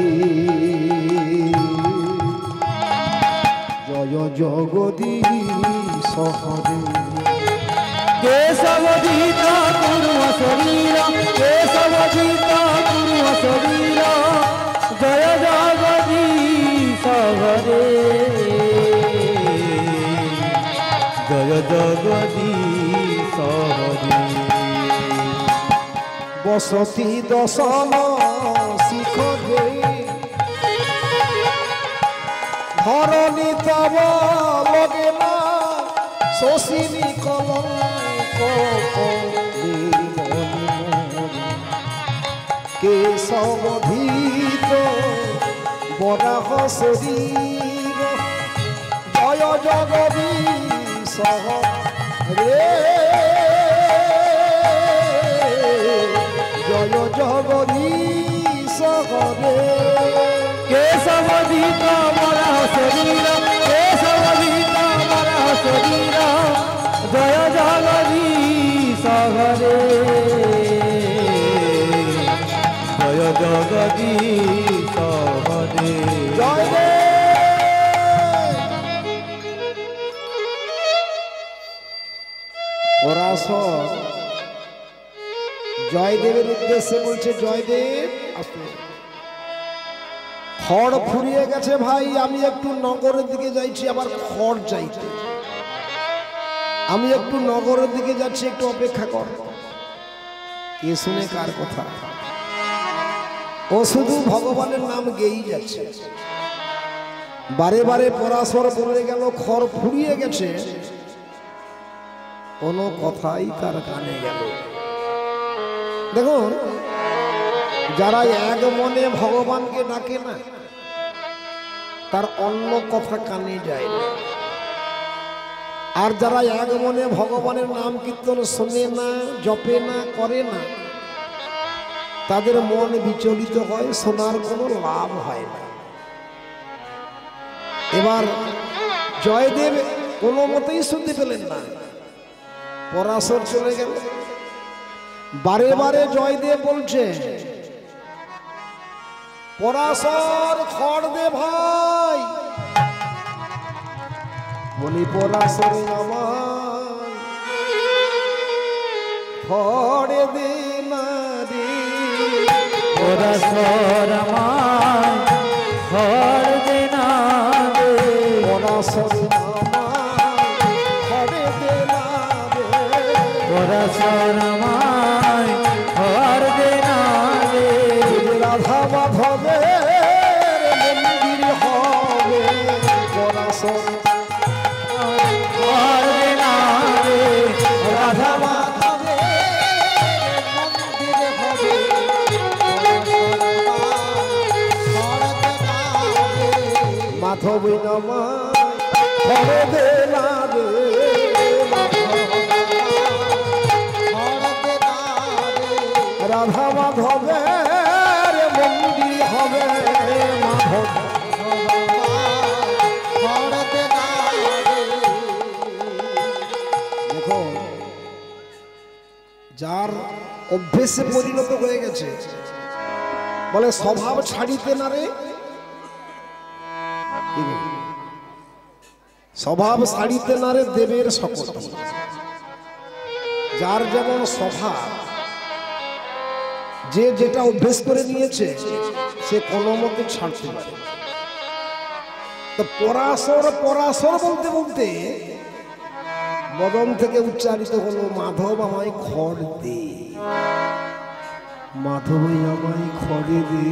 [SPEAKER 1] জয় জগদীশ হরে
[SPEAKER 2] কেশবধিত পুরুম শরীর কেশবধিত পুরুম শরীর জয় জগদীশ হরে জয় জগদীশ হরে
[SPEAKER 1] বসতি দশম শিখরে ধরণী তব লগে না শোষিনী কলঙ্ক কেশবধিত বরাহ শরীর জয় জগদীশ হরে জয় জগদীশ হরে
[SPEAKER 2] কেশবধিত বরাহ শরীর কেশবধিত বরাহ শরীর জয় জগদীশ হরে জয় জগদীশ হরে
[SPEAKER 1] জয় পরাশর জয়দেবের উদ্দেশ্যে বলছে, জয়দেব খড় ফুরিয়ে গেছে ভাই, আমি একটু নগরের দিকে যাইছি, আবার খড় চাইতে, আমি একটু নগরের দিকে যাচ্ছি, একটু অপেক্ষা কর। কে শুনে কার কথা? ও শুধু ভগবানের নাম গেয়েই যাচ্ছে, বারে বারে পরাশর বলে গেল খড় ফুরিয়ে গেছে, কোনো কথাই তার কানে গেল। দেখুন, যারা এক মনে ভগবানকে ডাকে না, তার অন্য কথা কানে যায় না। আর যারা এক মনে ভগবানের নাম কীর্তন শোনে না, জপে না, করে না, তাদের মন বিচলিত হয়, শোনার কোনো লাভ হয় না। এবার জয়দেব কোনো মতেই শুনতে পেলেন না, পরাশর চলে গেল। বারে বারে জয়দেব বলছে, পরাশর খড় দে ভাই। বলি পরাশর আমায় খড় দে না রে,
[SPEAKER 2] পরাশর আমায় খড় দে না রে,
[SPEAKER 1] পরাশর আমায় খড় দে না রে,
[SPEAKER 2] পরাশর আমায় খড় দে না রে,
[SPEAKER 1] রাধা মাধবের মন্দির হবে, পরাশর
[SPEAKER 2] খড় দে না রে, রাধা
[SPEAKER 1] মাধব নামায় খড় দে না রে, রাধা মাধবের মন্দির হবে, মাধব দেখো, যার অভ্যেসে পরিণত হয়ে গেছে, বলে স্বভাব ছাড়িতে না রে, স্বভাব ছাড়িতে না রে দেবের শপথ। যার যেমন স্বভাব, যে যেটা অভ্যেস করে নিয়েছে, সে কোনো মতে ছাড়তে পারে। তো পরাশর পরাশর বলতে বলতে বদন থেকে উচ্চারিত হলো, মাধব আমায় খড় দে, মাধব আমায় খড়ে দে।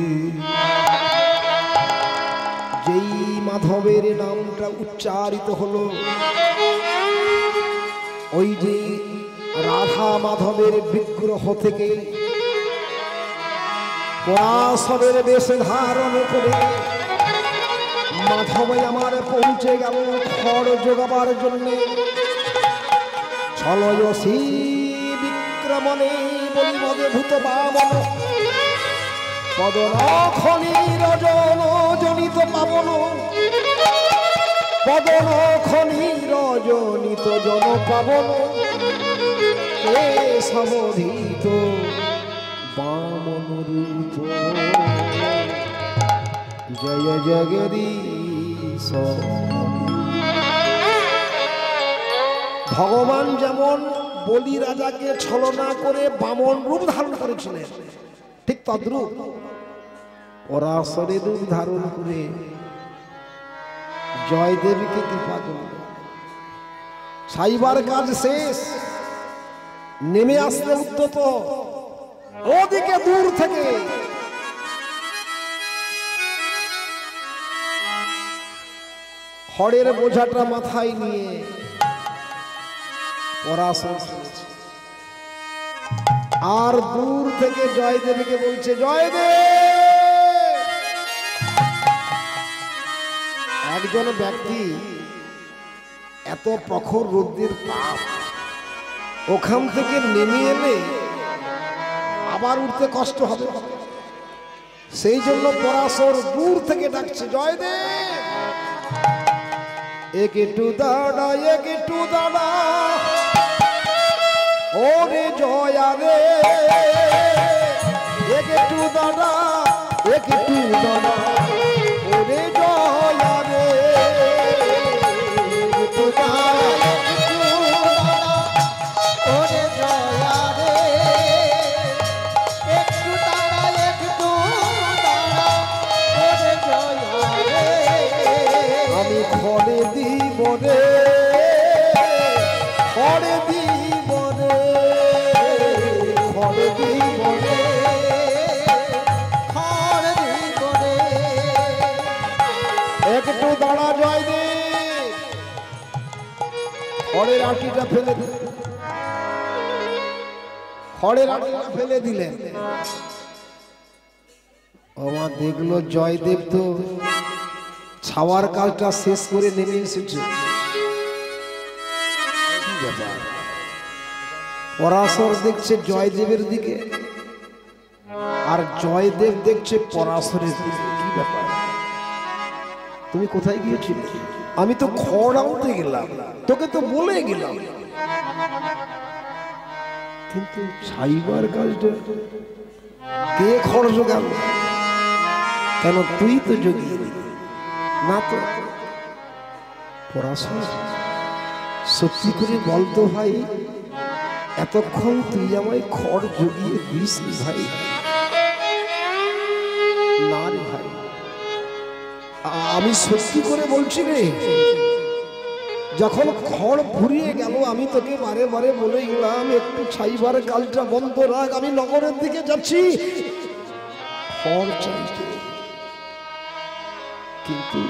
[SPEAKER 1] যেই মাধবের নামটা উচ্চারিত হলো, ওই যে রাধা মাধবের বিগ্রহ থেকে পরাশরের বেশ ধারণ করে মাধব আমার পৌঁছে গেল খড় যোগাবার জন্যে। ছলয়সী বিক্রমণে বলিমদে ভূত বামন, পদন খনি রজন জনিত পাবন, পদন খনি রজনিত জন পাবন, এ সমধিত বামন রূপ, জয় জগদীশ। ভগবান যেমন বলি রাজাকে ছলনা করে বামন রূপ ধারণ করেছিলেন, ঠিক তদ্রূপ পরাশরের রূপ ধারণ করে জয়দেবীকে কৃপা করল। সাইবার কাজ শেষ, নেমে আসলে উদ্যত, ওদিকে দূর থেকে খড়ের বোঝাটা মাথায় নিয়ে পরাশর শুনেছে। আর দূর থেকে জয়দেবীকে বলছে, জয়দেব। একজন ব্যক্তি এত প্রখর রৌদ্রের তাপ, ওখান থেকে নেমে এলে আবার উঠতে কষ্ট হবে, সেই জন্য পরাশর দূর থেকে ডাকছে, জয়দেব একটু দাঁড়া, একটু দাঁড়া, ওরে জয়া রে, একটু দাঁড়া, একটু দাঁড়া, ওরে জয়া রে, একটু দাঁড়া,
[SPEAKER 3] ওরে জয়া রে, একটু দাঁড়া, একটু দাঁড়া, ওরে জয়া রে,
[SPEAKER 1] আমি খড়ে দিব রে, খড়ে দিব রে, খড়ে দিব রে,
[SPEAKER 3] খড় দিব রে,
[SPEAKER 1] একটু দাঁড়া জয়দেব। খড়ের আটিটা ফেলে দে, খড়ের আটলা ফেলে দিলেন। আমার দেখলো জয়দেব তো ছাওয়ার কাজটা শেষ করে নেমে এসেছে। কি ব্যাপার? পরাশর দেখছে জয়দেবের দিকে, আর জয়দেব দেখছে পরাশরের দিকে। কি ব্যাপার? তুমি কোথায় গিয়েছিলে? আমি তো খড় আনতে গেলাম, তোকে তো বলে গেলাম, কিন্তু ছাইবার কাজটা কে খড় জোগাল? কেন তুই তো জগিয়ে দিলি না? তো পরাশর সত্যি করে বলতো ভাই, এতক্ষণ তুই আমায় খড় জগিয়ে দিস ভাই? না রে ভাই, আমি সত্যি করে বলছি রে। যখন খড় ফুরিয়ে গেল আমি তোকে বারে বারে বলে গেলাম একটু ছাইবার কালটা বন্ধ রাখ, আমি নগরের দিকে যাচ্ছি খড় চাইতে, কিন্তু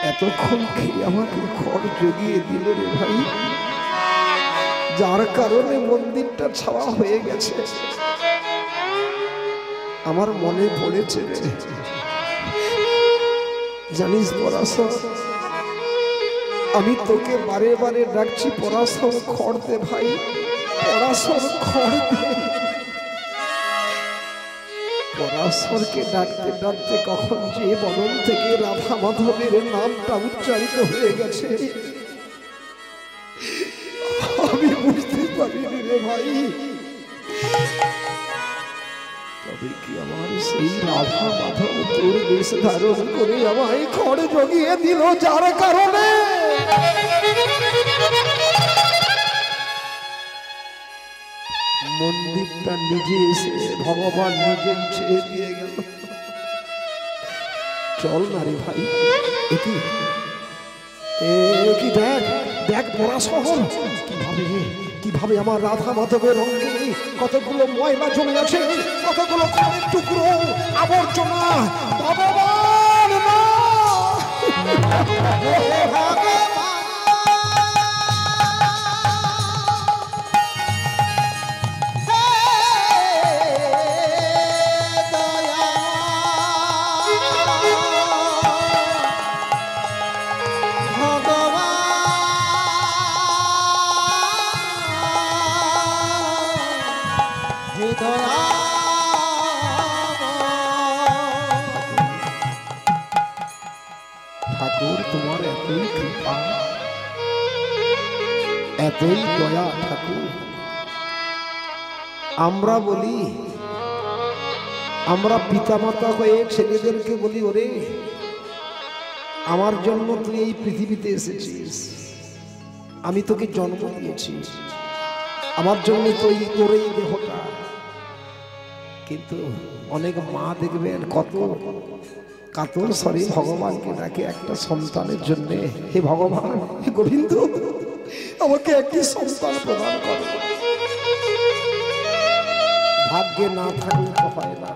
[SPEAKER 1] এতক্ষণ খেয়ে আমাকে খড় জগিয়ে দিল রে ভাই, যার কারণে মন্দিরটা ছাওয়া হয়ে গেছে। আমার মনে পড়েছে রে, জানিস পরাশর, আমি তোকে বারে বারে ডাকছি পরাশর খড় দে ভাই, পরাশর খড় দে। পরাশরকে ডাকতে ডাকতে কখন যে বদন থেকে রাধা মাধবের নামটা উচ্চারিত হয়ে গেছে আমি বুঝতে পারিনি রে ভাই। তবে কি আমার সেই রাধা মাধব তোর বেশ ধারণ করে আমায় খড় জগিয়ে দিল, যার কারণে মন্দিরটা নিজে এসে ভগবান নিজে ছেড়ে দিয়ে গেল। চল না রে ভাই, কি দেখ দেখ পরাশর কিভাবে আমার রাধা মাধবের রঙে কতগুলো ময়লা জমে আছে, কতগুলো খড়ের টুকরো আবর্জনা। ভগবান না, ঠাকুর তোমার এতই কৃপা, এতই দয়া ঠাকুর। আমরা বলি, আমরা পিতামাতা হয়ে ছেলেদেরকে বলি, ওরে আমার জন্য তুই এই পৃথিবীতে এসেছিস, আমি তোকে জন্ম দিয়েছি, আমার জন্য তুই তোর এই দেহটা। কিন্তু অনেক মা দেখবেন কত কাতর স্বরে ভগবানকে ডাকে একটা সন্তানের জন্য, হে ভগবান, হে গোবিন্দ, আমাকে একটি সন্তান প্রদান করো। ভাগ্যে না থাকলে তো হয় না।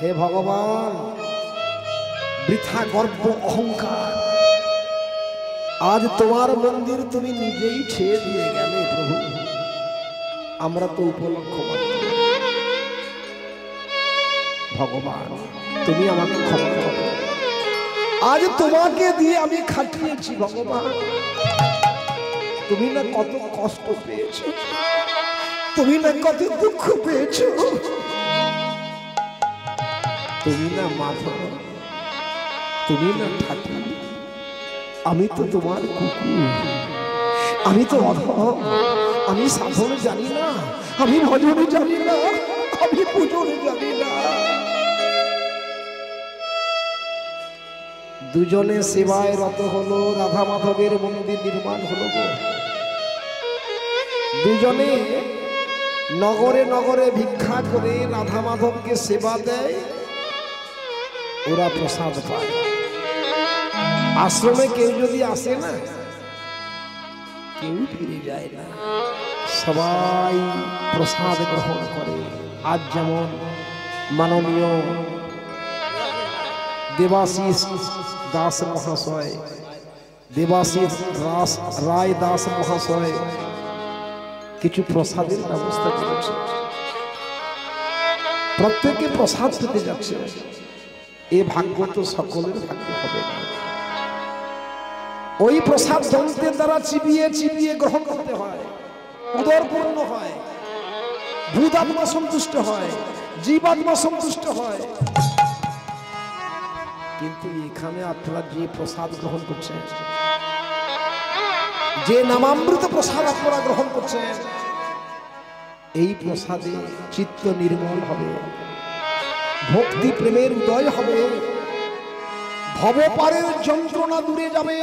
[SPEAKER 1] হে ভগবান, বৃথা গর্ব অহংকার, আজ তোমার মন্দির তুমি নিজেই ছেড়ে দিয়ে গেলে প্রভু, আমরা তো উপলক্ষ মাত্র। ভগবান তুমি আমাকে ক্ষমা করো, আজ তোমাকে দিয়ে আমি খাটিয়েছি। ভগবান তুমি না কত কষ্ট পেয়েছো, তুমি না কত দুঃখ পেয়েছো, তুমি না মাধব, তুমি না ঠাকুর, আমি তো তোমার কুকুর, আমি তো অধম, আমি সাধনে জানি না, আমি ভজনে জানি না, আমি পুজোরে জানি না। দুজনে সেবায় রত হলো, রাধা মাধবের মন্দির নির্মাণ হলো গো। দুজনে নগরে নগরে ভিক্ষা করে রাধা মাধবকে সেবা দেয়, ওরা প্রসাদ পায়। আশ্রমে কেউ যদি আসে না, কেউ ফিরে যায় না, সবাই প্রসাদ গ্রহণ করে। আজ যেমন মাননীয় দেবাশিস দাস মহাশয়, দেবাশিস রায় দাস মহাশয় কিছু প্রসাদের ব্যবস্থা করেছে, প্রত্যেকে প্রসাদ পেতে যাচ্ছে। এ ভাগ্য তো সকলের ভাগ্য হবে না। ওই প্রসাদ যন্ত্রের দ্বারা চিবিয়ে চিবিয়ে গ্রহণ করতে হয়, উদর পূর্ণ হয়, ভূতাত্মা সন্তুষ্ট হয়, জীবাত্মা সন্তুষ্ট হয়। কিন্তু এখানে আপনারা যে প্রসাদ গ্রহণ করছেন, যে নামামৃত প্রসাদ আপনারা গ্রহণ করছেন, এই প্রসাদে চিত্ত নির্মল হবে, ভক্তি প্রেমের উদয় হবে, ভবপারের যন্ত্রণা দূরে যাবে।